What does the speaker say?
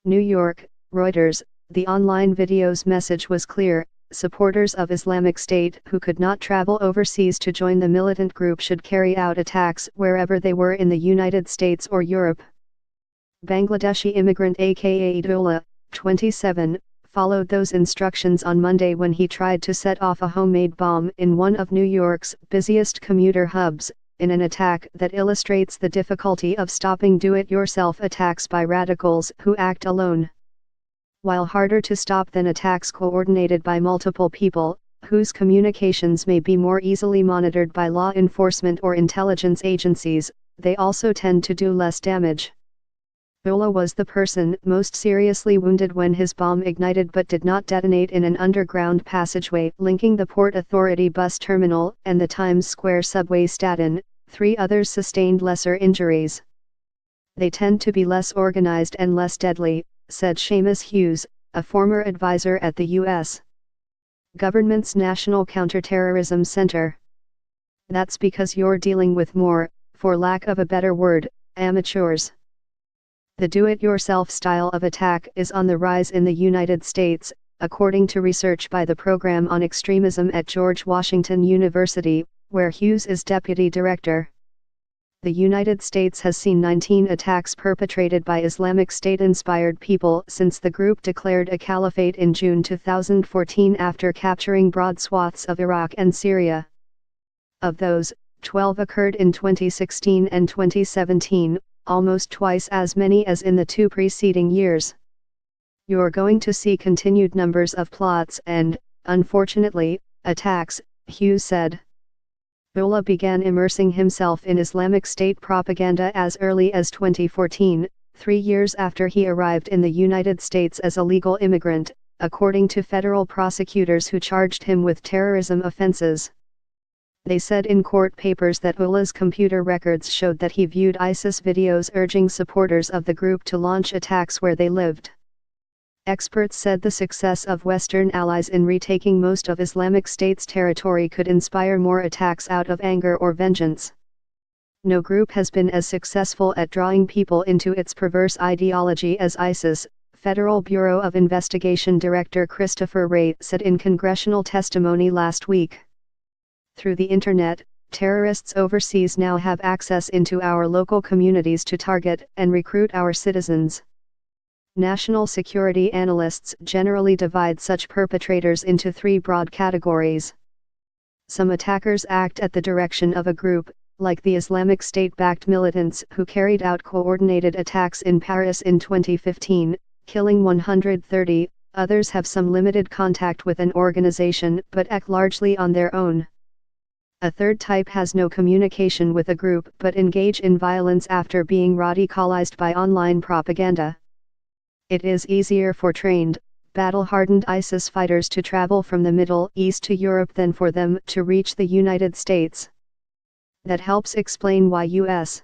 New York, Reuters. The online video's message was clear: supporters of Islamic State who could not travel overseas to join the militant group should carry out attacks wherever they were in the United States or Europe. Bangladeshi immigrant aka Relat, 27, followed those instructions on Monday when he tried to set off a homemade bomb in one of New York's busiest commuter hubs, in an attack that illustrates the difficulty of stopping do-it-yourself attacks by radicals who act alone. While harder to stop than attacks coordinated by multiple people, whose communications may be more easily monitored by law enforcement or intelligence agencies, they also tend to do less damage. Relat was the person most seriously wounded when his bomb ignited but did not detonate in an underground passageway linking the Port Authority bus terminal and the Times Square subway station. 3 others sustained lesser injuries. They tend to be less organized and less deadly, said Seamus Hughes, a former advisor at the U.S. government's National Counterterrorism Center. That's because you're dealing with more, for lack of a better word, amateurs. The do-it-yourself style of attack is on the rise in the United States, according to research by the Program on Extremism at George Washington University, where Hughes is deputy director. The United States has seen 19 attacks perpetrated by Islamic State-inspired people since the group declared a caliphate in June 2014 after capturing broad swaths of Iraq and Syria. Of those, 12 occurred in 2016 and 2017, almost twice as many as in the 2 preceding years. You're going to see continued numbers of plots and, unfortunately, attacks, Hughes said. Relat began immersing himself in Islamic State propaganda as early as 2014, 3 years after he arrived in the United States as a legal immigrant, according to federal prosecutors who charged him with terrorism offenses. They said in court papers that Relat's computer records showed that he viewed ISIS videos urging supporters of the group to launch attacks where they lived. Experts said the success of Western allies in retaking most of Islamic State's territory could inspire more attacks out of anger or vengeance. No group has been as successful at drawing people into its perverse ideology as ISIS, Federal Bureau of Investigation Director Christopher Wray said in congressional testimony last week. Through the Internet, terrorists overseas now have access into our local communities to target and recruit our citizens. National security analysts generally divide such perpetrators into 3 broad categories. Some attackers act at the direction of a group, like the Islamic State-backed militants who carried out coordinated attacks in Paris in 2015, killing 130, others have some limited contact with an organization but act largely on their own. A third type has no communication with a group but engage in violence after being radicalized by online propaganda. It is easier for trained, battle-hardened ISIS fighters to travel from the Middle East to Europe than for them to reach the United States. That helps explain why U.S.